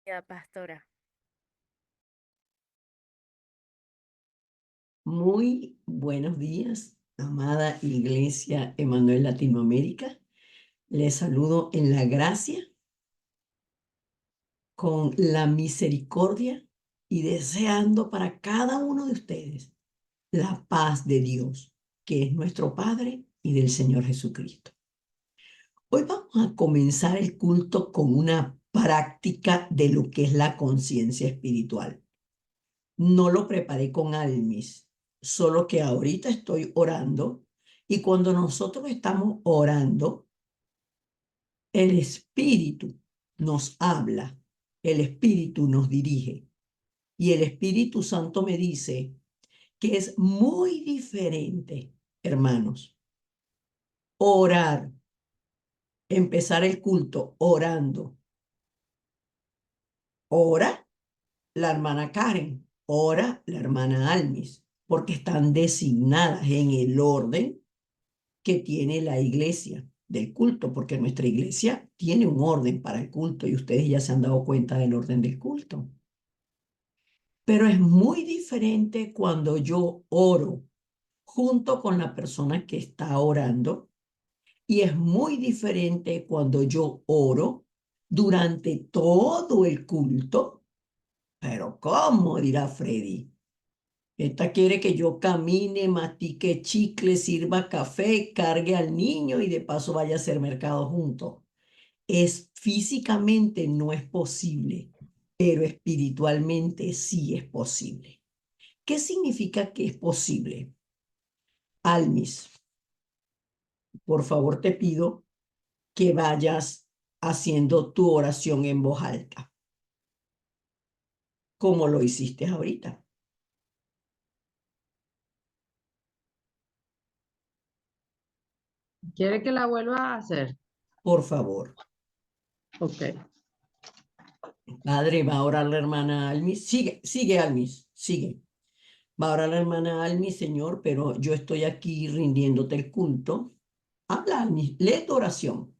Ya, pastora. Muy buenos días, amada Iglesia Emanuel Latinoamérica. Les saludo en la gracia, con la misericordia y deseando para cada uno de ustedes la paz de Dios, que es nuestro Padre y del Señor Jesucristo. Hoy vamos a comenzar el culto con una práctica de lo que es la conciencia espiritual. No lo preparé con almis, solo que ahorita estoy orando y cuando nosotros estamos orando, el Espíritu nos habla, el Espíritu nos dirige y el Espíritu Santo me dice que es muy diferente, hermanos, orar, empezar el culto orando. Ora la hermana Karen, ora la hermana Almis, porque están designadas en el orden que tiene la iglesia del culto, porque nuestra iglesia tiene un orden para el culto y ustedes ya se han dado cuenta del orden del culto. Pero es muy diferente cuando yo oro junto con la persona que está orando y es muy diferente cuando yo oro durante todo el culto. Pero ¿cómo? Dirá Freddy. Esta quiere que yo camine, mastique chicle, sirva café, cargue al niño y de paso vaya a hacer mercado juntos. Es físicamente no es posible, pero espiritualmente sí es posible. ¿Qué significa que es posible? Almis, por favor te pido que vayas haciendo tu oración en voz alta, como lo hiciste ahorita. ¿Quiere que la vuelva a hacer? Por favor. Ok. Padre, va a orar la hermana Almis. Sigue Almis, sigue. Va a orar la hermana Almis, Señor, pero yo estoy aquí rindiéndote el culto. Habla, Almis, lee tu oración.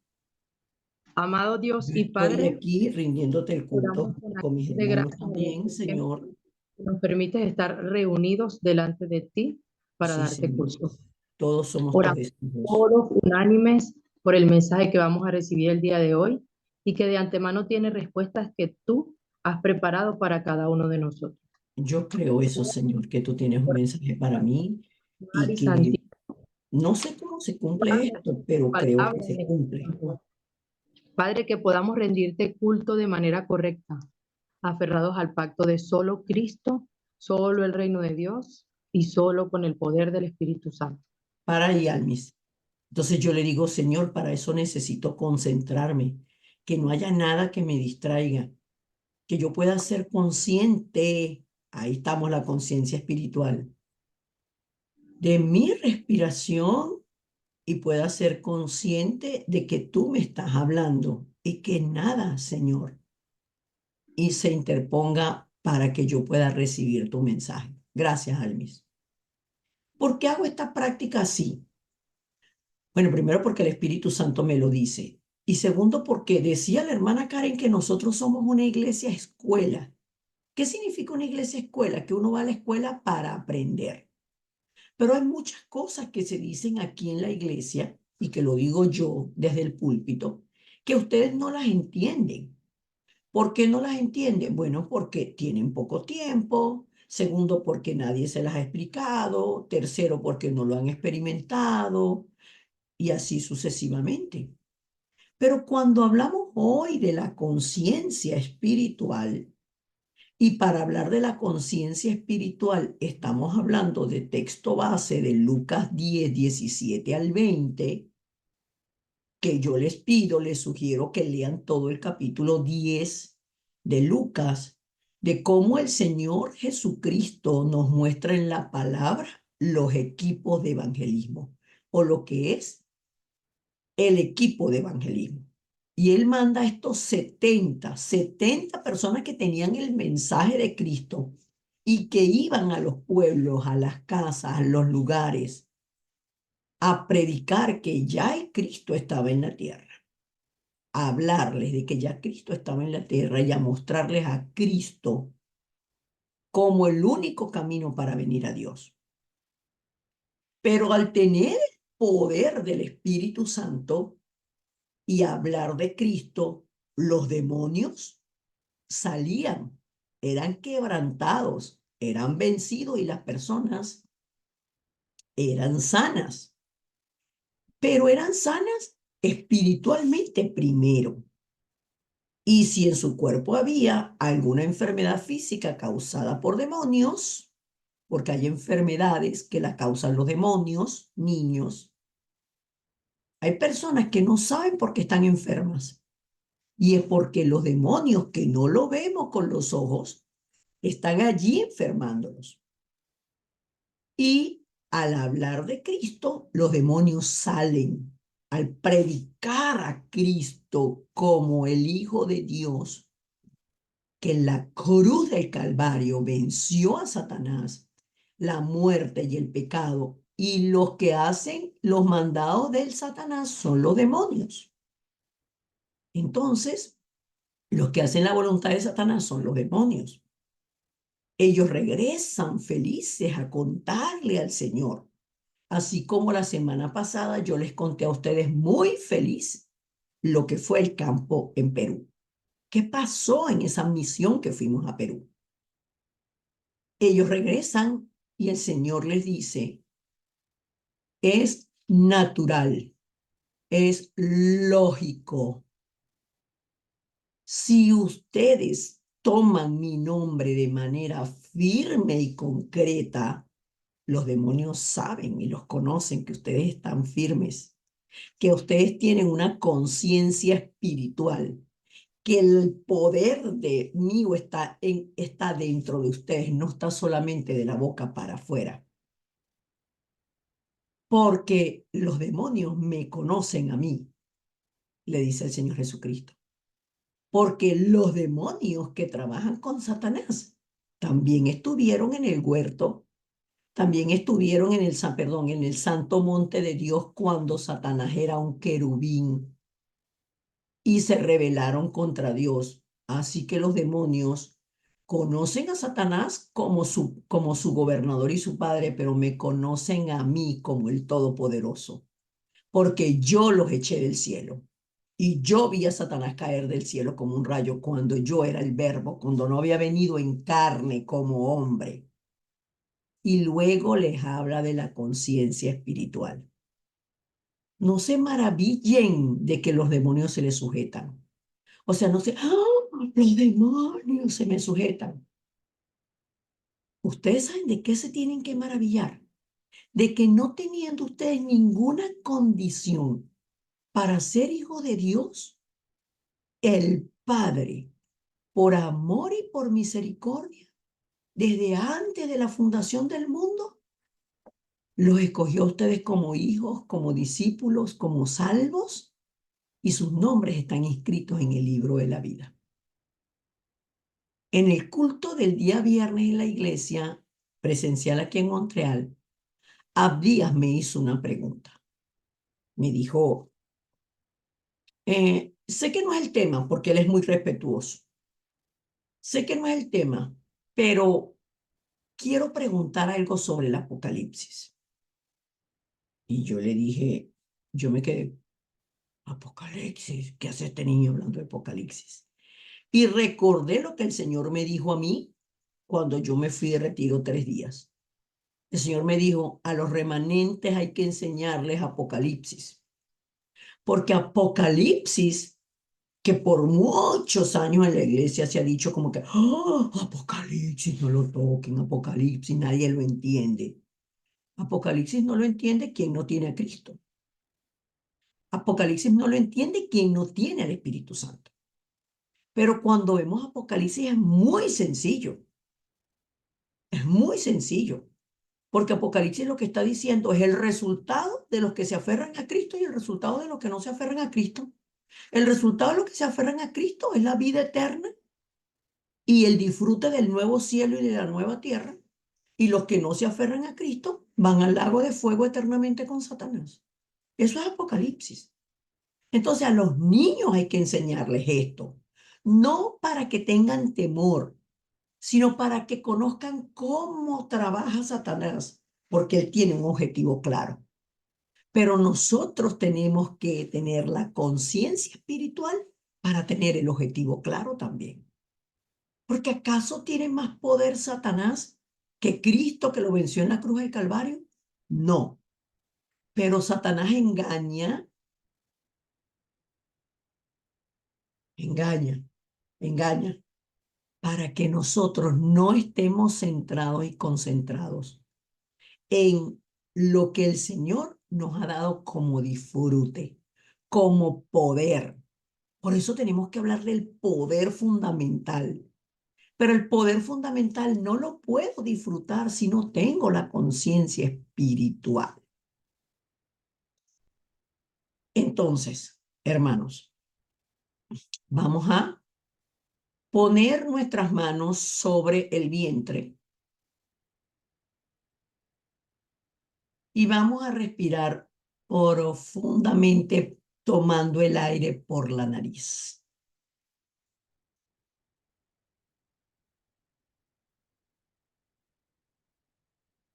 Amado Dios Yo y estoy Padre, aquí rindiéndote el culto oramos con con mis acción de hermanos gracias en también, este tiempo Señor. que nos permites estar reunidos delante de ti para Sí, darte Señor. curso. Todos somos tus Oramos hijos. todos unánimes por el mensaje que vamos a recibir el día de hoy y que de antemano tiene respuestas que tú has preparado para cada uno de nosotros. Yo creo eso, Señor, que tú tienes un mensaje para mí y Y que santificada no sé cómo se cumple esto, pero creo que palabra se en este cumple. tiempo. Padre, que podamos rendirte culto de manera correcta, aferrados al pacto de solo Cristo, solo el reino de Dios y solo con el poder del Espíritu Santo. Para y Almis. Entonces yo le digo, Señor, para eso necesito concentrarme, que no haya nada que me distraiga, que yo pueda ser consciente, ahí estamos la conciencia espiritual, de mi respiración y pueda ser consciente de que tú me estás hablando y que nada, Señor, y se interponga para que yo pueda recibir tu mensaje. Gracias, Almis. ¿Por qué hago esta práctica así? Bueno, primero porque el Espíritu Santo me lo dice. Y segundo porque decía la hermana Karen que nosotros somos una iglesia escuela. ¿Qué significa una iglesia escuela? Que uno va a la escuela para aprender. Pero hay muchas cosas que se dicen aquí en la iglesia, y que lo digo yo desde el púlpito, que ustedes no las entienden. ¿Por qué no las entienden? Bueno, porque tienen poco tiempo. Segundo, porque nadie se las ha explicado. Tercero, porque no lo han experimentado. Y así sucesivamente. Pero cuando hablamos hoy de la conciencia espiritual, y para hablar de la conciencia espiritual, estamos hablando de texto base de Lucas 10, 17 al 20, que yo les pido, les sugiero que lean todo el capítulo 10 de Lucas, de cómo el Señor Jesucristo nos muestra en la palabra los equipos de evangelismo, o lo que es el equipo de evangelismo. Y él manda a estos 70 personas que tenían el mensaje de Cristo y que iban a los pueblos, a las casas, a los lugares, a predicar que ya el Cristo estaba en la tierra. a hablarles de que ya Cristo estaba en la tierra y a mostrarles a Cristo como el único camino para venir a Dios. Pero al tener el poder del Espíritu Santo y hablar de Cristo, los demonios salían, eran quebrantados, eran vencidos y las personas eran sanas. Pero eran sanas espiritualmente primero. Y si en su cuerpo había alguna enfermedad física causada por demonios, porque hay enfermedades que la causan los demonios, niños, hay personas que no saben por qué están enfermas. Y es porque los demonios que no lo vemos con los ojos están allí enfermándolos. Y al hablar de Cristo, los demonios salen. Al predicar a Cristo como el Hijo de Dios, que en la cruz del Calvario venció a Satanás, la muerte y el pecado, y los que hacen los mandados del Satanás son los demonios. Entonces, los que hacen la voluntad de Satanás son los demonios. Ellos regresan felices a contarle al Señor. Así como la semana pasada yo les conté a ustedes muy feliz lo que fue el campo en Perú. ¿Qué pasó en esa misión que fuimos a Perú? Ellos regresan y el Señor les dice, es natural, es lógico. Si ustedes toman mi nombre de manera firme y concreta, los demonios saben y los conocen que ustedes están firmes, que ustedes tienen una conciencia espiritual, que el poder de mí está dentro de ustedes, no está solamente de la boca para afuera. Porque los demonios me conocen a mí, le dice el Señor Jesucristo. Porque los demonios que trabajan con Satanás también estuvieron en el huerto, también estuvieron en el santo monte de Dios cuando Satanás era un querubín y se rebelaron contra Dios. Así que los demonios conocen a Satanás como su gobernador y su padre, pero me conocen a mí como el Todopoderoso, porque yo los eché del cielo. Y yo vi a Satanás caer del cielo como un rayo cuando yo era el Verbo, cuando no había venido en carne como hombre. Y luego les habla de la conciencia espiritual. No se maravillen de que los demonios se les sujetan. O sea, no sé, los demonios se me sujetan. Ustedes saben de qué se tienen que maravillar. De que no teniendo ustedes ninguna condición para ser hijos de Dios, el Padre, por amor y por misericordia, desde antes de la fundación del mundo, los escogió a ustedes como hijos, como discípulos, como salvos, y sus nombres están inscritos en el libro de la vida. En el culto del día viernes en la iglesia presencial aquí en Montreal, Abdías me hizo una pregunta. Me dijo, sé que no es el tema, porque él es muy respetuoso. Sé que no es el tema, pero quiero preguntar algo sobre el Apocalipsis. Y yo le dije, yo me quedé, Apocalipsis, ¿qué hace este niño hablando de Apocalipsis? Y recordé lo que el Señor me dijo a mí cuando yo me fui de retiro 3 días. El Señor me dijo, a los remanentes hay que enseñarles Apocalipsis, porque Apocalipsis, que por muchos años en la iglesia se ha dicho como que, Apocalipsis, no lo toquen, Apocalipsis, nadie lo entiende. Apocalipsis no lo entiende quien no tiene a Cristo. Apocalipsis no lo entiende quien no tiene al Espíritu Santo. Pero cuando vemos Apocalipsis es muy sencillo. Es muy sencillo. Porque Apocalipsis lo que está diciendo es el resultado de los que se aferran a Cristo y el resultado de los que no se aferran a Cristo. El resultado de los que se aferran a Cristo es la vida eterna y el disfrute del nuevo cielo y de la nueva tierra. Y los que no se aferran a Cristo van al lago de fuego eternamente con Satanás. Eso es Apocalipsis. Entonces a los niños hay que enseñarles esto, no para que tengan temor, sino para que conozcan cómo trabaja Satanás, porque él tiene un objetivo claro. Pero nosotros tenemos que tener la conciencia espiritual para tener el objetivo claro también. Porque ¿acaso tiene más poder Satanás que Cristo que lo venció en la cruz del Calvario? No, pero Satanás engaña, engaña, engaña, para que nosotros no estemos centrados y concentrados en lo que el Señor nos ha dado como disfrute, como poder. Por eso tenemos que hablar del poder fundamental. Pero el poder fundamental no lo puedo disfrutar si no tengo la conciencia espiritual. Entonces, hermanos, vamos a poner nuestras manos sobre el vientre y vamos a respirar profundamente tomando el aire por la nariz.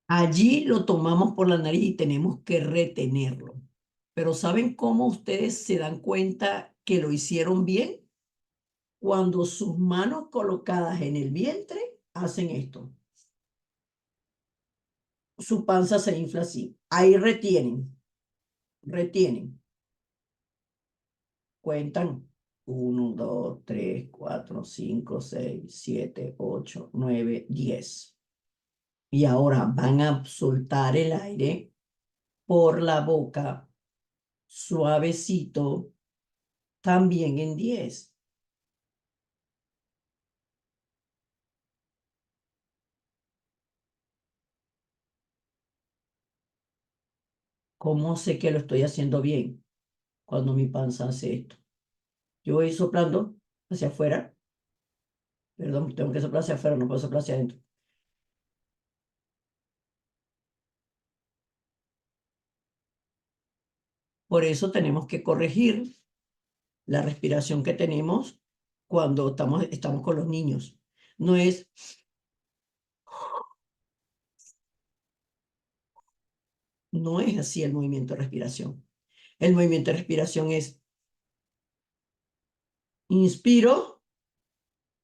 Allí lo tomamos por la nariz y tenemos que retenerlo. Pero ¿saben cómo ustedes se dan cuenta que lo hicieron bien? Cuando sus manos colocadas en el vientre hacen esto. Su panza se infla así. Ahí retienen, retienen. Cuentan 1, 2, 3, 4, 5, 6, 7, 8, 9, 10. Y ahora van a soltar el aire por la boca, suavecito, también en 10. ¿Cómo sé que lo estoy haciendo bien? Cuando mi panza hace esto. Yo voy soplando hacia afuera. Perdón, tengo que soplar hacia afuera, no puedo soplar hacia adentro. Por eso tenemos que corregir la respiración que tenemos cuando estamos con los niños. No es, no es así el movimiento de respiración. El movimiento de respiración es inspiro,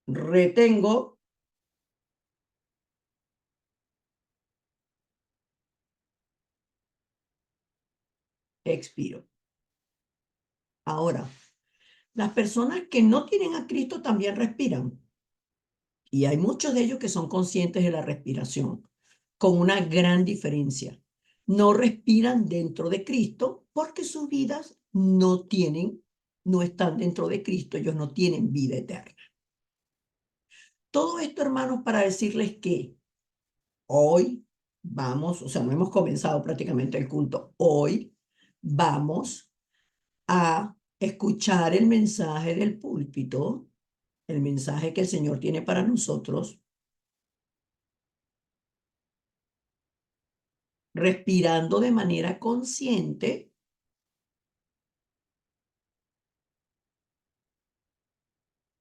retengo, expiro. Ahora, las personas que no tienen a Cristo también respiran. Y hay muchos de ellos que son conscientes de la respiración, con una gran diferencia. No respiran dentro de Cristo porque sus vidas no están dentro de Cristo, ellos no tienen vida eterna. Todo esto, hermanos, para decirles que hoy vamos, o sea, no hemos comenzado prácticamente el culto, hoy vamos a escuchar el mensaje del púlpito, el mensaje que el Señor tiene para nosotros, respirando de manera consciente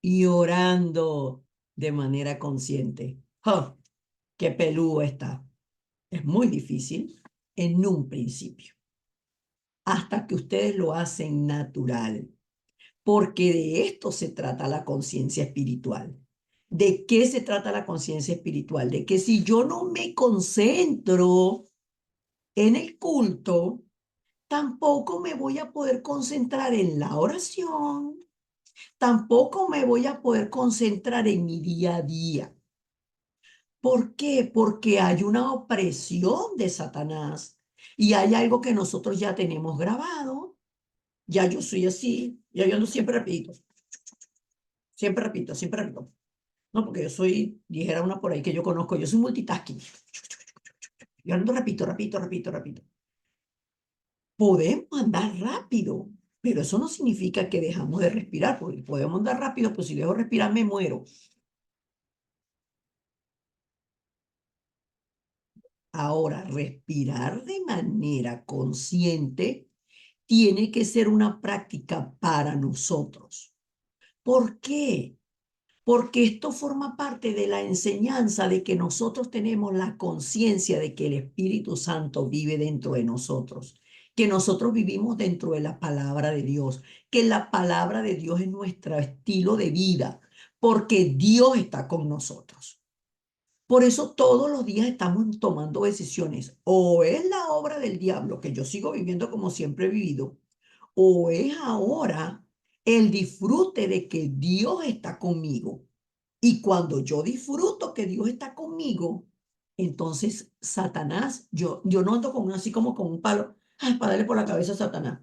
y orando de manera consciente. ¡Oh, qué peludo está! Es muy difícil en un principio, hasta que ustedes lo hacen natural, porque de esto se trata la conciencia espiritual. ¿De qué se trata la conciencia espiritual? De que si yo no me concentro en el culto, tampoco me voy a poder concentrar en la oración, tampoco me voy a poder concentrar en mi día a día. ¿Por qué? Porque hay una opresión de Satanás y hay algo que nosotros ya tenemos grabado. Ya yo soy así, ya yo ando siempre repito, siempre repito, siempre repito. No, porque yo soy, dijera una por ahí que yo conozco, yo soy multitasking. Yo ando repito, repito, repito, repito. Podemos andar rápido, pero eso no significa que dejamos de respirar, porque podemos andar rápido, pues si dejo respirar me muero. Ahora, respirar de manera consciente tiene que ser una práctica para nosotros. ¿Por qué? Porque esto forma parte de la enseñanza de que nosotros tenemos la conciencia de que el Espíritu Santo vive dentro de nosotros, que nosotros vivimos dentro de la palabra de Dios, que la palabra de Dios es nuestro estilo de vida, porque Dios está con nosotros. Por eso todos los días estamos tomando decisiones. O es la obra del diablo, que yo sigo viviendo como siempre he vivido, o es ahora el disfrute de que Dios está conmigo. Y cuando yo disfruto que Dios está conmigo, entonces Satanás, yo no ando con así como con un palo, ay, para darle por la cabeza a Satanás.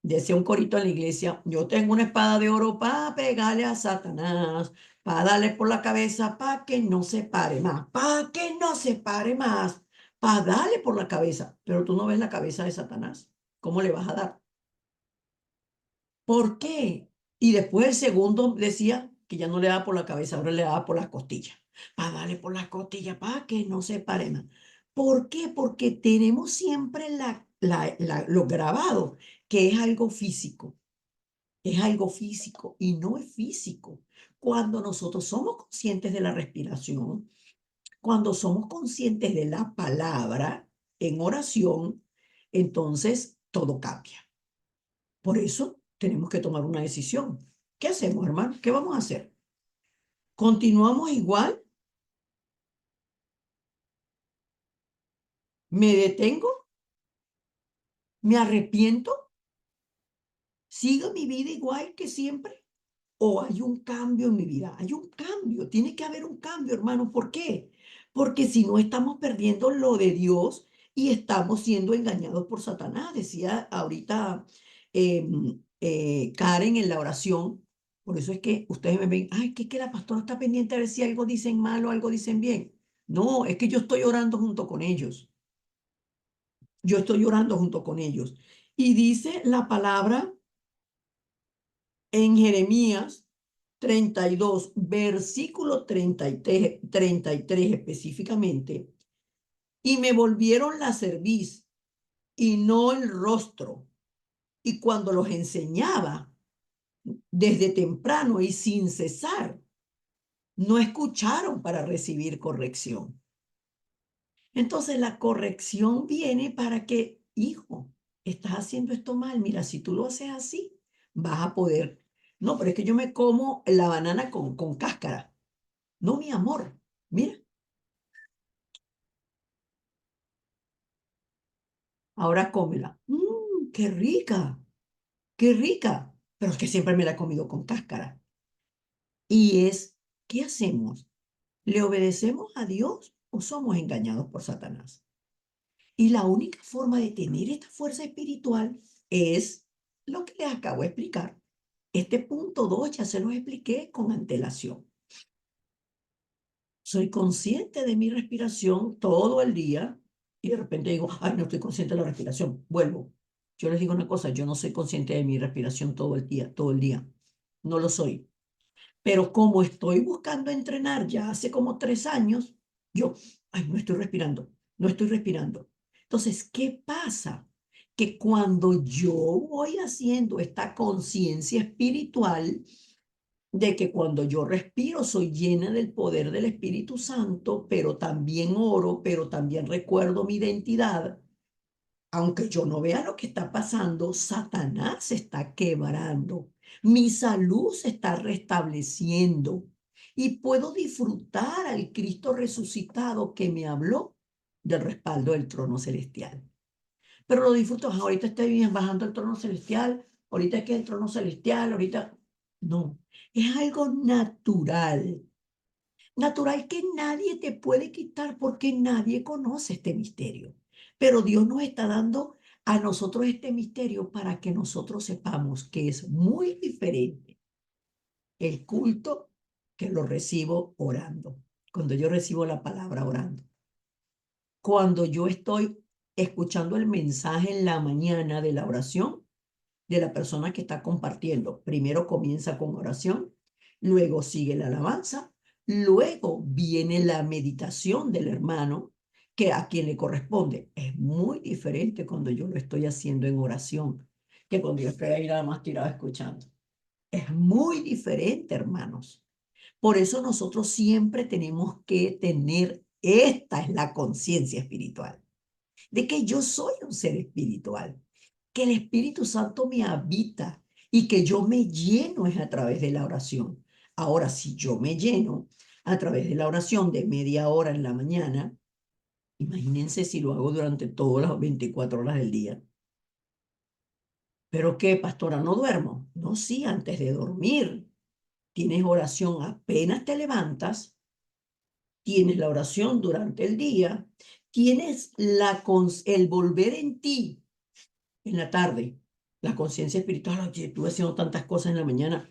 Decía un corito en la iglesia, yo tengo una espada de oro para pegarle a Satanás, para darle por la cabeza, para que no se pare más, para que no se pare más, para darle por la cabeza. Pero tú no ves la cabeza de Satanás. ¿Cómo le vas a dar? ¿Por qué? Y después el segundo decía que ya no le daba por la cabeza, ahora le daba por las costillas. Para darle por las costillas, para que no se pare más. ¿Por qué? Porque tenemos siempre lo grabado, que es algo físico. Es algo físico y no es físico. Cuando nosotros somos conscientes de la respiración, cuando somos conscientes de la palabra en oración, entonces todo cambia. Por eso tenemos que tomar una decisión. ¿Qué hacemos, hermano? ¿Qué vamos a hacer? ¿Continuamos igual? ¿Me detengo? ¿Me arrepiento? ¿Sigo mi vida igual que siempre? ¿O hay un cambio en mi vida? Hay un cambio, tiene que haber un cambio, hermano. ¿Por qué? Porque si no estamos perdiendo lo de Dios y estamos siendo engañados por Satanás. Decía ahorita Karen en la oración. Por eso es que ustedes me ven, ay, que la pastora está pendiente a ver si algo dicen mal o algo dicen bien. No, es que yo estoy orando junto con ellos. Yo estoy orando junto con ellos. Y dice la palabra en Jeremías 32, versículo 33 específicamente, y me volvieron la cerviz y no el rostro. Y cuando los enseñaba desde temprano y sin cesar, no escucharon para recibir corrección. Entonces la corrección viene para que, hijo, estás haciendo esto mal. Mira, si tú lo haces así, vas a poder. No, pero es que yo me como la banana con cáscara. No, mi amor, mira, ahora cómela. Qué rica, qué rica. Pero es que siempre me la he comido con cáscara. Y es, ¿qué hacemos? ¿Le obedecemos a Dios o somos engañados por Satanás? Y la única forma de tener esta fuerza espiritual es lo que les acabo de explicar. Este punto 2 ya se los expliqué con antelación. Soy consciente de mi respiración todo el día y de repente digo, ay, no estoy consciente de la respiración. Vuelvo. Yo les digo una cosa, yo no soy consciente de mi respiración todo el día, todo el día. No lo soy. Pero como estoy buscando entrenar ya hace como 3 años, yo, ay, no estoy respirando, no estoy respirando. Entonces, ¿qué pasa? Que cuando yo voy haciendo esta conciencia espiritual de que cuando yo respiro soy llena del poder del Espíritu Santo, pero también oro, pero también recuerdo mi identidad, aunque yo no vea lo que está pasando, Satanás se está quebrando, mi salud se está restableciendo y puedo disfrutar al Cristo resucitado que me habló del respaldo del trono celestial. Pero lo disfruto, ahorita estoy bien bajando el trono celestial, ahorita es que el trono celestial, ahorita... No, es algo natural, natural que nadie te puede quitar porque nadie conoce este misterio. Pero Dios nos está dando a nosotros este misterio para que nosotros sepamos que es muy diferente el culto que lo recibo orando. Cuando yo recibo la palabra orando. Cuando yo estoy escuchando el mensaje en la mañana de la oración de la persona que está compartiendo. Primero comienza con oración, luego sigue la alabanza, luego viene la meditación del hermano que a quien le corresponde. Es muy diferente cuando yo lo estoy haciendo en oración que cuando yo estoy ahí nada más tirado escuchando. Es muy diferente, hermanos. Por eso nosotros siempre tenemos que tener, esta es la conciencia espiritual, de que yo soy un ser espiritual, que el Espíritu Santo me habita y que yo me lleno es a través de la oración. Ahora, si yo me lleno a través de la oración de media hora en la mañana, imagínense si lo hago durante todas las 24 horas del día. ¿Pero qué, pastora? ¿No duermo? No, sí, antes de dormir. Tienes oración apenas te levantas, tienes la oración durante el día, tienes el volver en ti en la tarde, la conciencia espiritual. Oye, estuve haciendo tantas cosas en la mañana.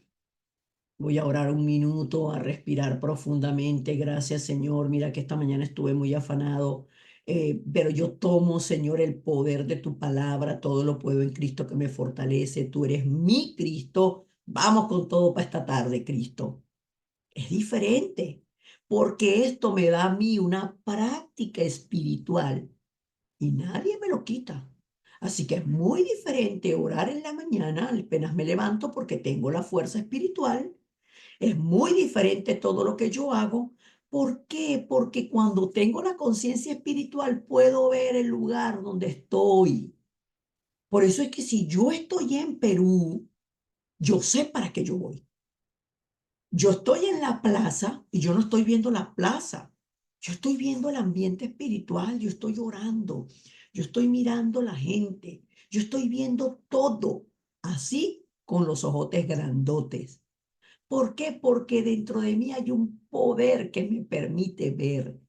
Voy a orar un minuto, a respirar profundamente. Gracias, Señor. Mira que esta mañana estuve muy afanado, pero yo tomo, Señor, el poder de tu palabra. Todo lo puedo en Cristo que me fortalece. Tú eres mi Cristo. Vamos con todo para esta tarde, Cristo. Es diferente, porque esto me da a mí una práctica espiritual y nadie me lo quita. Así que es muy diferente orar en la mañana, apenas me levanto porque tengo la fuerza espiritual. Es muy diferente todo lo que yo hago. ¿Por qué? Porque cuando tengo la conciencia espiritual puedo ver el lugar donde estoy. Por eso es que si yo estoy en Perú, yo sé para qué yo voy. Yo estoy en la plaza y yo no estoy viendo la plaza. Yo estoy viendo el ambiente espiritual, yo estoy orando, yo estoy mirando la gente, yo estoy viendo todo, así con los ojotes grandotes. ¿Por qué? Porque dentro de mí hay un poder que me permite ver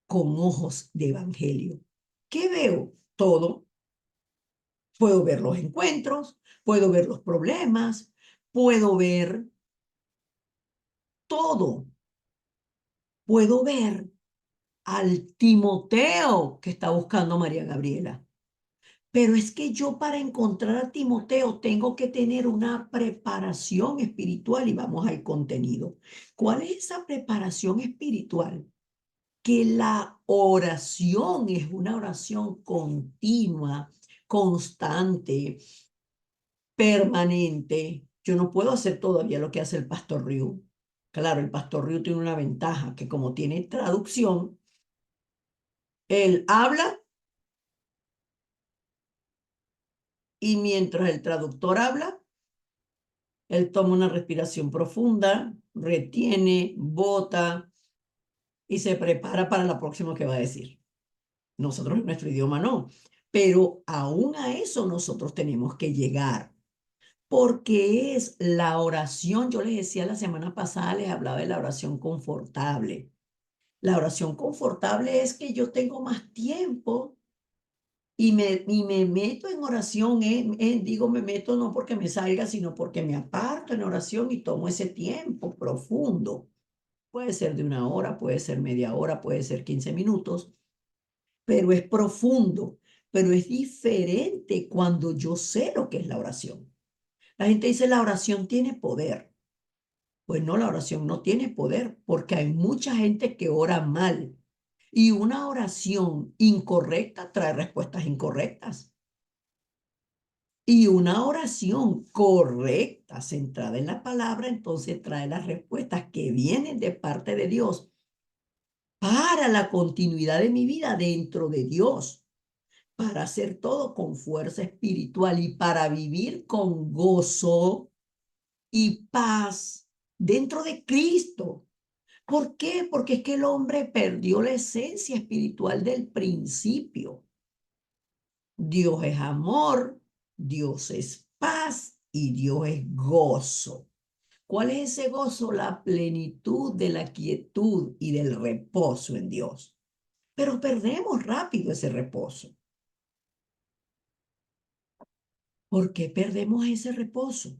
con ojos de evangelio. ¿Qué veo? Todo. Puedo ver los encuentros, puedo ver los problemas, puedo ver todo. Puedo ver al Timoteo que está buscando María Gabriela. Pero es que yo para encontrar a Timoteo tengo que tener una preparación espiritual y vamos al contenido. ¿Cuál es esa preparación espiritual? Que la oración es una oración continua, constante, permanente. Yo no puedo hacer todavía lo que hace el pastor Ryu. Claro, el pastor Ryu tiene una ventaja, que como tiene traducción, él habla y mientras el traductor habla, él toma una respiración profunda, retiene, bota y se prepara para la próxima que va a decir. Nosotros en nuestro idioma no, pero aún a eso nosotros tenemos que llegar, porque es la oración, yo les decía la semana pasada, les hablaba de la oración confortable. La oración confortable es que yo tengo más tiempo y me meto en oración, digo me meto no porque me salga, sino porque me aparto en oración y tomo ese tiempo profundo. Puede ser de una hora, puede ser media hora, puede ser 15 minutos, pero es profundo, pero es diferente cuando yo sé lo que es la oración. La gente dice la oración tiene poder. Pues no, la oración no tiene poder porque hay mucha gente que ora mal y una oración incorrecta trae respuestas incorrectas. Y una oración correcta, centrada en la palabra, entonces trae las respuestas que vienen de parte de Dios para la continuidad de mi vida dentro de Dios, para hacer todo con fuerza espiritual y para vivir con gozo y paz dentro de Cristo. ¿Por qué? Porque es que el hombre perdió la esencia espiritual del principio. Dios es amor, Dios es paz y Dios es gozo. ¿Cuál es ese gozo? La plenitud de la quietud y del reposo en Dios. Pero perdemos rápido ese reposo. ¿Por qué perdemos ese reposo?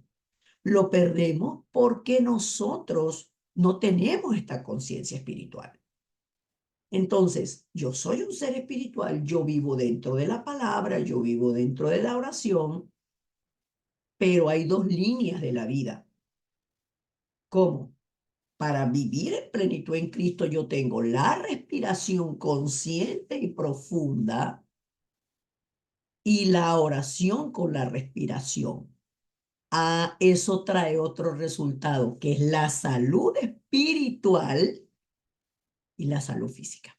Lo perdemos porque nosotros no tenemos esta conciencia espiritual. Entonces, yo soy un ser espiritual, yo vivo dentro de la palabra, yo vivo dentro de la oración, pero hay dos líneas de la vida. ¿Cómo? para vivir en plenitud en Cristo, yo tengo la respiración consciente y profunda y la oración con la respiración. Eso trae otro resultado, que es la salud espiritual y la salud física.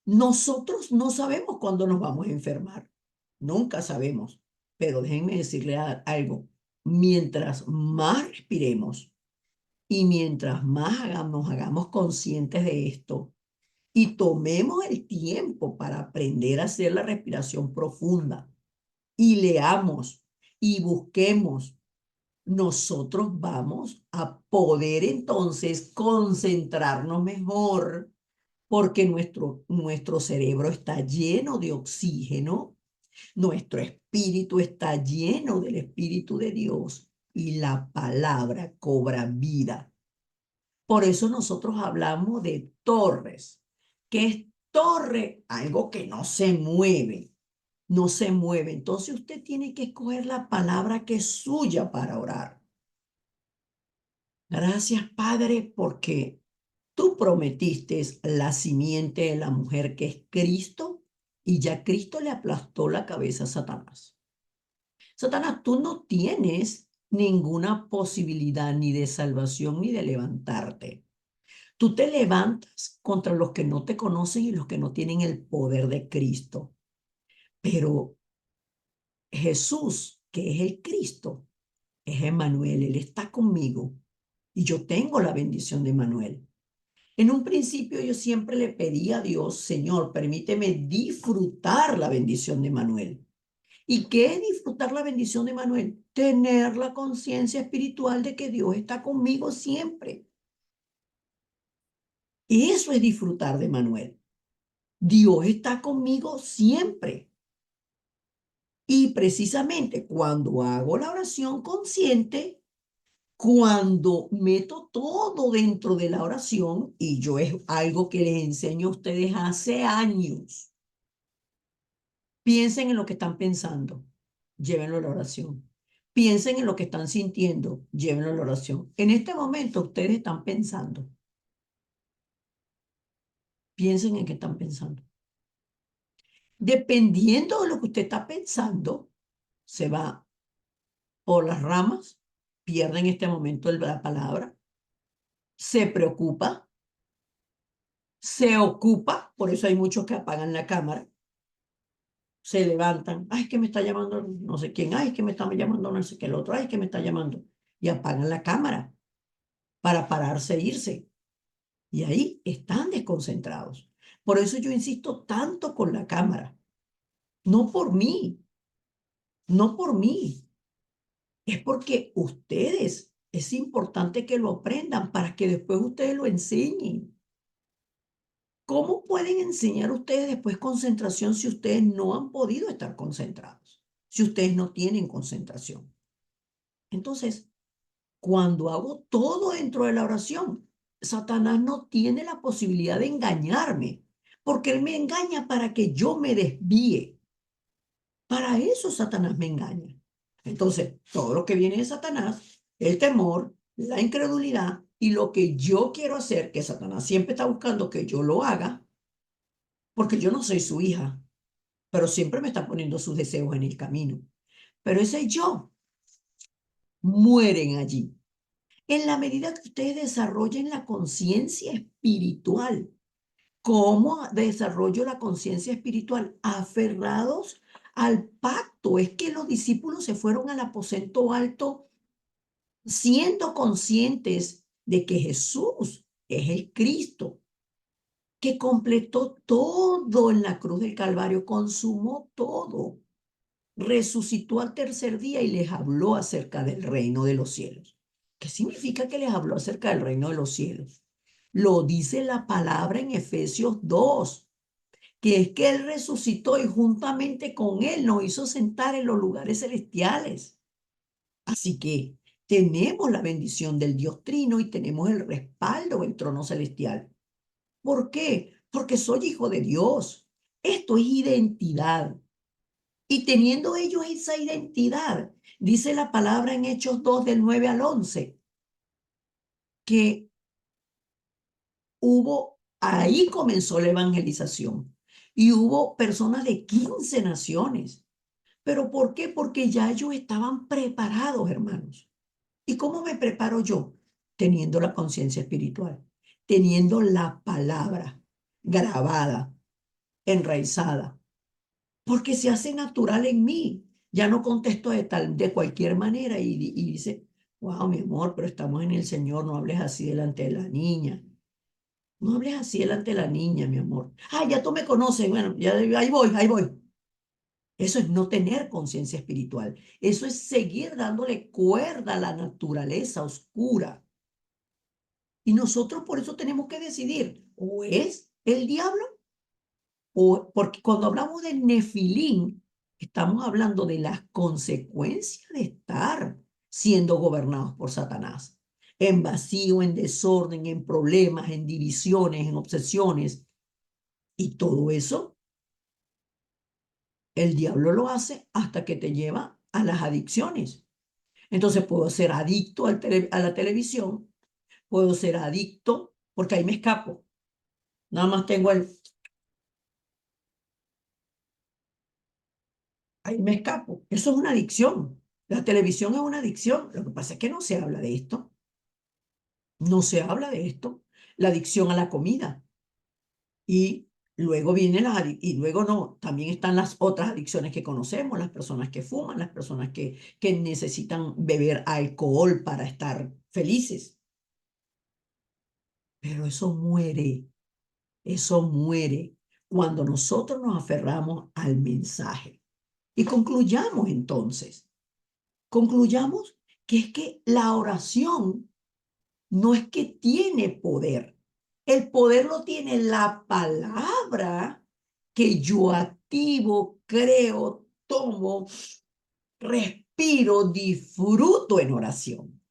Nosotros no sabemos cuándo nos vamos a enfermar, nunca sabemos, pero déjenme decirle algo, mientras más respiremos y mientras más nos hagamos conscientes de esto y tomemos el tiempo para aprender a hacer la respiración profunda y leamos y busquemos, nosotros vamos a poder entonces concentrarnos mejor porque nuestro cerebro está lleno de oxígeno, nuestro espíritu está lleno del Espíritu de Dios y la palabra cobra vida. Por eso nosotros hablamos de torres. ¿Qué es torre? Algo que no se mueve, no se mueve. Entonces usted tiene que escoger la palabra que es suya para orar. Gracias, Padre, porque tú prometiste la simiente de la mujer que es Cristo y ya Cristo le aplastó la cabeza a Satanás. Satanás, tú no tienes ninguna posibilidad ni de salvación ni de levantarte. Tú te levantas contra los que no te conocen y los que no tienen el poder de Cristo. Pero Jesús, que es el Cristo, es Emmanuel, Él está conmigo y yo tengo la bendición de Emmanuel. En un principio yo siempre le pedí a Dios, Señor, permíteme disfrutar la bendición de Emmanuel. ¿Y qué es disfrutar la bendición de Emmanuel? Tener la conciencia espiritual de que Dios está conmigo siempre. Eso es disfrutar de Emmanuel. Dios está conmigo siempre. Y precisamente cuando hago la oración consciente, cuando meto todo dentro de la oración, y yo es algo que les enseño a ustedes hace años, piensen en lo que están pensando, llévenlo a la oración. Piensen en lo que están sintiendo, llévenlo a la oración. En este momento ustedes están pensando. Piensen en qué están pensando. Dependiendo de lo que usted está pensando, se va por las ramas, pierde en este momento la palabra, se preocupa, se ocupa, por eso hay muchos que apagan la cámara, se levantan, ay, que me está llamando no sé quién, ay, que me está llamando no sé qué el otro, ay, que me está llamando, y apagan la cámara para pararse e irse. Y ahí están desconcentrados. Por eso yo insisto tanto con la cámara, no por mí, no por mí, es porque ustedes, es importante que lo aprendan para que después ustedes lo enseñen. ¿Cómo pueden enseñar ustedes después concentración si ustedes no han podido estar concentrados? Si ustedes no tienen concentración. Entonces, cuando hago todo dentro de la oración, Satanás no tiene la posibilidad de engañarme, porque él me engaña para que yo me desvíe. Para eso Satanás me engaña. Entonces, todo lo que viene de Satanás, el temor, la incredulidad y lo que yo quiero hacer, que Satanás siempre está buscando que yo lo haga, porque yo no soy su hija, pero siempre me está poniendo sus deseos en el camino. Pero ese yo mueren allí. En la medida que ustedes desarrollen la conciencia espiritual, ¿cómo desarrollo la conciencia espiritual? Aferrados al pacto. Es que los discípulos se fueron al aposento alto siendo conscientes de que Jesús es el Cristo, que completó todo en la cruz del Calvario, consumó todo, resucitó al tercer día y les habló acerca del reino de los cielos. ¿Qué significa que les habló acerca del reino de los cielos? Lo dice la palabra en Efesios 2, que es que Él resucitó y juntamente con Él nos hizo sentar en los lugares celestiales. Así que tenemos la bendición del Dios Trino y tenemos el respaldo del trono celestial. ¿Por qué? Porque soy hijo de Dios. Esto es identidad. Y teniendo ellos esa identidad, dice la palabra en Hechos 2 del 9 al 11, que ahí comenzó la evangelización y hubo personas de 15 naciones. ¿Pero por qué? Porque ya ellos estaban preparados, hermanos. ¿Y cómo me preparo yo? Teniendo la conciencia espiritual, teniendo la palabra grabada, enraizada, porque se hace natural en mí. Ya no contesto de cualquier manera y dice, wow, mi amor, pero estamos en el Señor, no hables así delante de la niña. No hables así delante de la niña, mi amor. Ah, ya tú me conoces, bueno, ya ahí voy, ahí voy. Eso es no tener conciencia espiritual. Eso es seguir dándole cuerda a la naturaleza oscura. Y nosotros por eso tenemos que decidir, o es el diablo, o porque cuando hablamos de Nefilín, estamos hablando de las consecuencias de estar siendo gobernados por Satanás. En vacío, en desorden, en problemas, en divisiones, en obsesiones. Y todo eso, el diablo lo hace hasta que te lleva a las adicciones. Entonces puedo ser adicto a la televisión, puedo ser adicto, porque ahí me escapo. Nada más tengo ahí me escapo. Eso es una adicción. La televisión es una adicción. Lo que pasa es que no se habla de esto. No se habla de esto. La adicción a la comida. Y luego viene y luego no, también están las otras adicciones que conocemos, las personas que fuman, las personas que necesitan beber alcohol para estar felices. Pero eso muere cuando nosotros nos aferramos al mensaje. Y concluyamos que es que la oración no es que tiene poder. El poder lo tiene la palabra que yo activo, creo, tomo, respiro, disfruto en oración.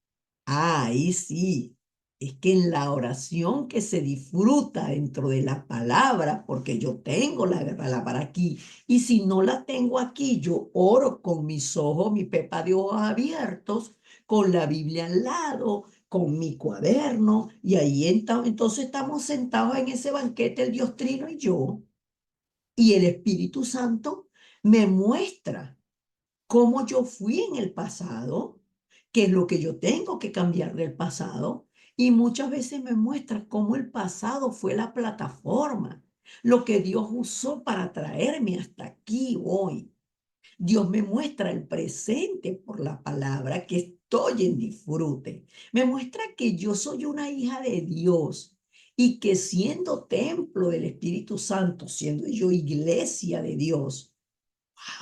Ah, ahí sí. Es que en la oración que se disfruta dentro de la palabra, porque yo tengo la palabra aquí, y si no la tengo aquí, yo oro con mis ojos, mi pepa de ojos abiertos, con la Biblia al lado, con mi cuaderno, y ahí entonces estamos sentados en ese banquete, el Dios Trino y yo, y el Espíritu Santo me muestra cómo yo fui en el pasado, qué es lo que yo tengo que cambiar del pasado, y muchas veces me muestra cómo el pasado fue la plataforma, lo que Dios usó para traerme hasta aquí hoy. Dios me muestra el presente por la palabra que estoy en disfrute. Me muestra que yo soy una hija de Dios y que siendo templo del Espíritu Santo, siendo yo iglesia de Dios,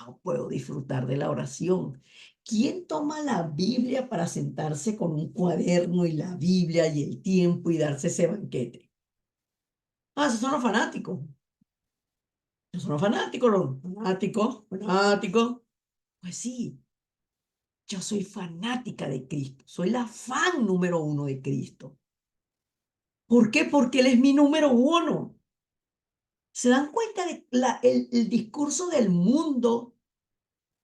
wow, puedo disfrutar de la oración. ¿Quién toma la Biblia para sentarse con un cuaderno y la Biblia y el tiempo y darse ese banquete? Ah, esos son los fanáticos. Esos son los fanáticos, fanáticos. Pues sí, yo soy fanática de Cristo. Soy la fan número uno de Cristo. ¿Por qué? Porque Él es mi número uno. ¿Se dan cuenta de el discurso del mundo?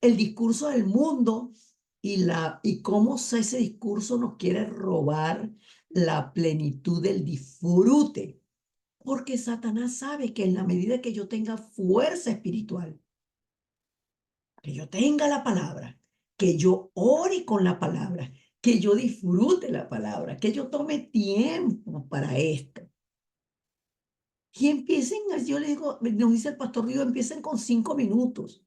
El discurso del mundo y cómo ese discurso nos quiere robar la plenitud del disfrute. Porque Satanás sabe que en la medida que yo tenga fuerza espiritual, que yo tenga la palabra, que yo ore con la palabra, que yo disfrute la palabra, que yo tome tiempo para esto. Y empiecen, yo le digo, nos dice el pastor Río, empiecen con 5 minutos.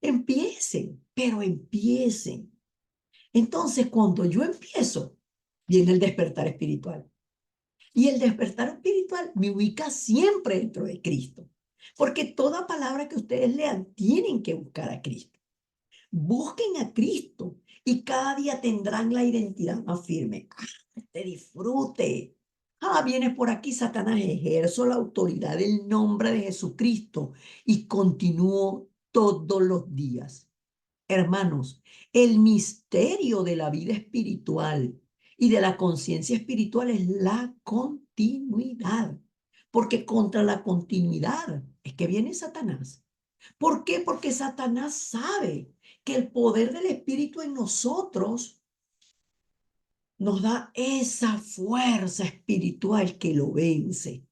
Empiecen, pero empiecen. Entonces, cuando yo empiezo, viene el despertar espiritual. Y el despertar espiritual me ubica siempre dentro de Cristo. Porque toda palabra que ustedes lean, tienen que buscar a Cristo. Busquen a Cristo y cada día tendrán la identidad más firme. Te disfrute. Vienes por aquí, Satanás, ejerzo la autoridad del nombre de Jesucristo y continúo todos los días. Hermanos, el misterio de la vida espiritual y de la conciencia espiritual es la continuidad, porque contra la continuidad es que viene Satanás. ¿Por qué? Porque Satanás sabe que el poder del Espíritu en nosotros nos da esa fuerza espiritual que lo vence,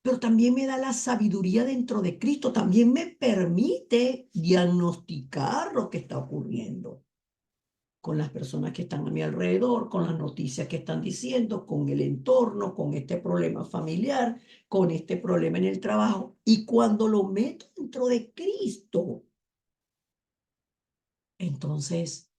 pero también me da la sabiduría dentro de Cristo, también me permite diagnosticar lo que está ocurriendo con las personas que están a mi alrededor, con las noticias que están diciendo, con el entorno, con este problema familiar, con este problema en el trabajo. Y cuando lo meto dentro de Cristo, entonces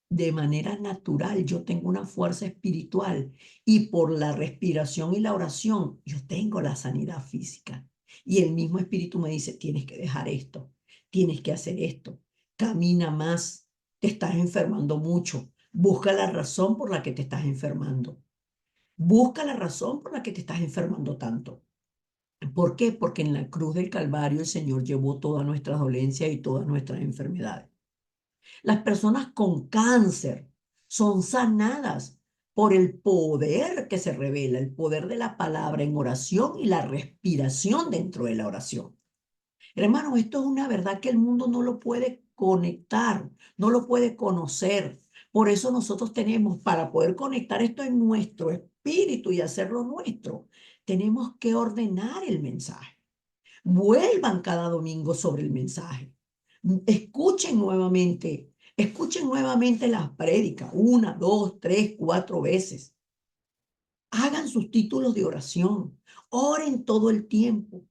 de manera natural yo tengo una fuerza espiritual y por la respiración y la oración yo tengo la sanidad física. Y el mismo espíritu me dice, tienes que dejar esto, tienes que hacer esto, camina más, te estás enfermando mucho, busca la razón por la que te estás enfermando, busca la razón por la que te estás enfermando tanto. ¿Por qué? Porque en la cruz del Calvario el Señor llevó todas nuestras dolencias y todas nuestras enfermedades. Las personas con cáncer son sanadas por el poder que se revela, el poder de la palabra en oración y la respiración dentro de la oración. Hermanos, esto es una verdad que el mundo no lo puede conectar, no lo puede conocer. Por eso nosotros tenemos, para poder conectar esto en nuestro espíritu y hacerlo nuestro, tenemos que ordenar el mensaje. Vuelvan cada domingo sobre el mensaje. Escuchen nuevamente las prédicas, una, dos, tres, cuatro veces. Hagan sus títulos de oración, oren todo el tiempo.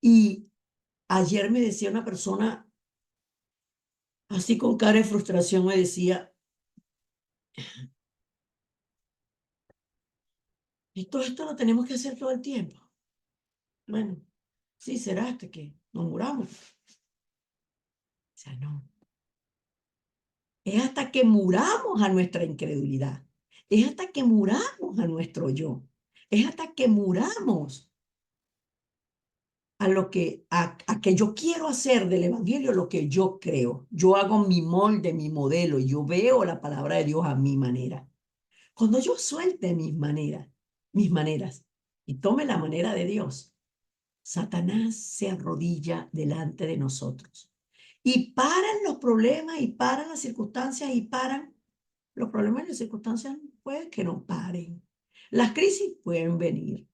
Y ayer me decía una persona, así con cara de frustración, me decía, y todo esto lo tenemos que hacer todo el tiempo. Bueno, sí, será hasta que nos muramos. O sea, no. Es hasta que muramos a nuestra incredulidad. Es hasta que muramos a nuestro yo. Es hasta que muramos a lo a que yo quiero hacer del evangelio lo que yo creo. Yo hago mi molde, mi modelo, y yo veo la palabra de Dios a mi manera. Cuando yo suelte mis maneras y tome la manera de Dios, Satanás se arrodilla delante de nosotros. Y paran los problemas y paran las circunstancias y paran los problemas y las circunstancias, puede que no paren. Las crisis pueden venir,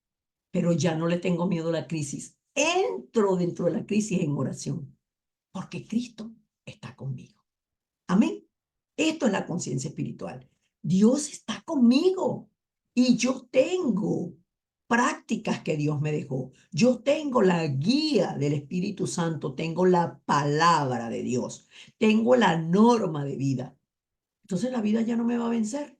pero ya no le tengo miedo a la crisis. Entro dentro de la crisis en oración, porque Cristo está conmigo. Amén. Esto es la conciencia espiritual. Dios está conmigo y yo tengo prácticas que Dios me dejó. Yo tengo la guía del Espíritu Santo, tengo la palabra de Dios, tengo la norma de vida. Entonces la vida ya no me va a vencer.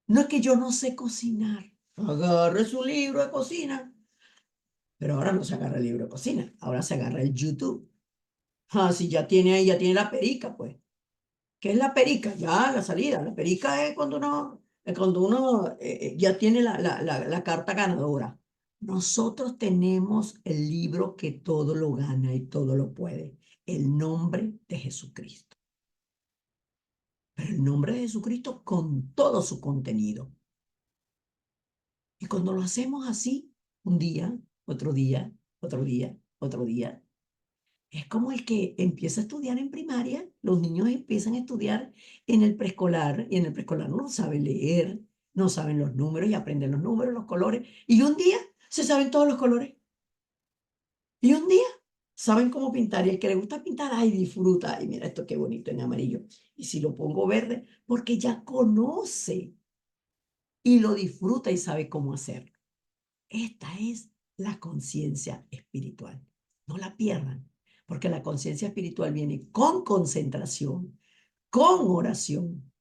No es que yo no sé cocinar. Agarre su libro de cocina. Pero ahora no se agarra el libro de cocina, ahora se agarra el YouTube. Ah, si ya tiene ahí, ya tiene la perica, pues. ¿Qué es la perica? Ya, la salida. La perica es cuando uno ya tiene la carta ganadora. Nosotros tenemos el libro que todo lo gana y todo lo puede. El nombre de Jesucristo. Pero el nombre de Jesucristo con todo su contenido. Y cuando lo hacemos así, un día, otro día, otro día, otro día, es como el que empieza a estudiar en primaria, los niños empiezan a estudiar en el preescolar y en el preescolar no saben leer, no saben los números y aprenden los números, los colores, y un día se saben todos los colores. Y un día saben cómo pintar y el que le gusta pintar, ay, disfruta, ay, mira esto qué bonito en amarillo. Y si lo pongo verde, porque ya conoce y lo disfruta y sabe cómo hacerlo. Esta es la conciencia espiritual. No la pierdan, porque la conciencia espiritual viene con concentración, con oración,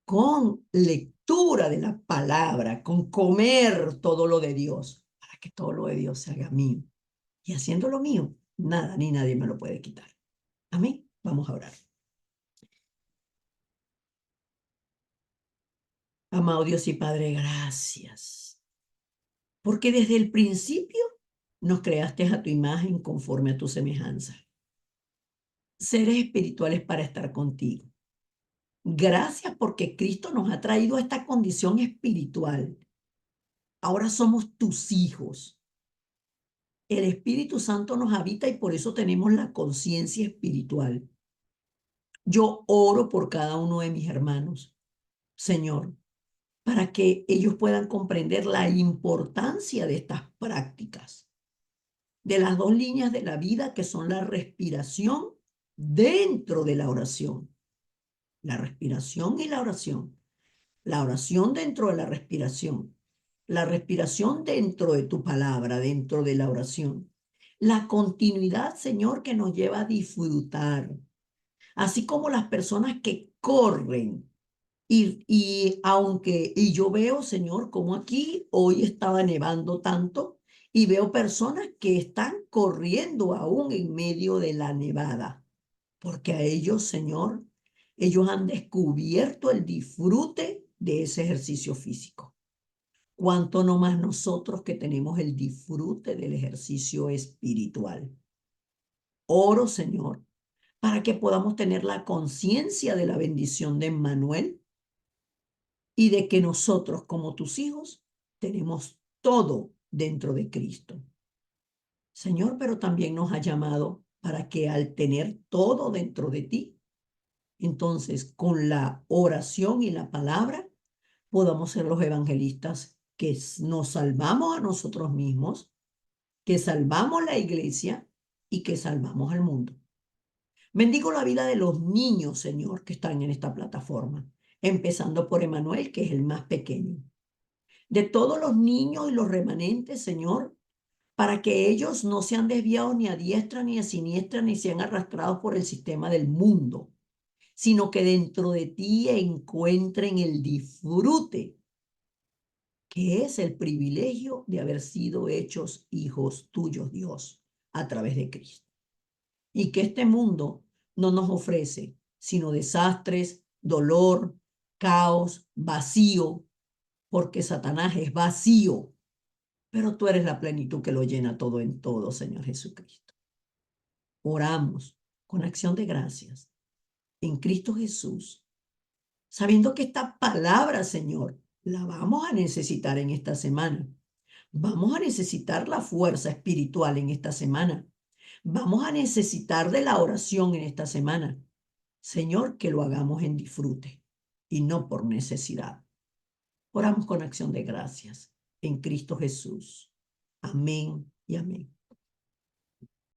con lectura de la palabra, con comer todo lo de Dios, para que todo lo de Dios se haga mío. Y haciendo lo mío, nada ni nadie me lo puede quitar. Amén. Vamos a orar. Amado Dios y Padre, gracias. Porque desde el principio nos creaste a tu imagen conforme a tu semejanza. Seres espirituales para estar contigo. Gracias porque Cristo nos ha traído a esta condición espiritual. Ahora somos tus hijos. El Espíritu Santo nos habita y por eso tenemos la conciencia espiritual. Yo oro por cada uno de mis hermanos, Señor, para que ellos puedan comprender la importancia de estas prácticas, de las dos líneas de la vida que son la respiración dentro de la oración. La respiración y la oración dentro de la respiración dentro de tu palabra, dentro de la oración. La continuidad, Señor, que nos lleva a disfrutar, así como las personas que corren. Y yo veo, Señor, como aquí hoy estaba nevando tanto y veo personas que están corriendo aún en medio de la nevada, porque a ellos, Señor, ellos han descubierto el disfrute de ese ejercicio físico. Cuánto no más nosotros que tenemos el disfrute del ejercicio espiritual. Oro, Señor, para que podamos tener la conciencia de la bendición de Emmanuel y de que nosotros, como tus hijos, tenemos todo dentro de Cristo. Señor, pero también nos ha llamado para que al tener todo dentro de ti, entonces con la oración y la palabra, podamos ser los evangelistas que nos salvamos a nosotros mismos, que salvamos la iglesia y que salvamos al mundo. Bendigo la vida de los niños, Señor, que están en esta plataforma, empezando por Emanuel, que es el más pequeño. De todos los niños y los remanentes, Señor, para que ellos no sean desviados ni a diestra ni a siniestra, ni sean arrastrados por el sistema del mundo, sino que dentro de ti encuentren el disfrute, que es el privilegio de haber sido hechos hijos tuyos, Dios, a través de Cristo. Y que este mundo no nos ofrece sino desastres, dolor, caos, vacío, porque Satanás es vacío, pero tú eres la plenitud que lo llena todo en todo, Señor Jesucristo. Oramos con acción de gracias en Cristo Jesús, sabiendo que esta palabra, Señor, la vamos a necesitar en esta semana. Vamos a necesitar la fuerza espiritual en esta semana. Vamos a necesitar de la oración en esta semana. Señor, que lo hagamos en disfrute y no por necesidad. Oramos con acción de gracias en Cristo Jesús. Amén y amén.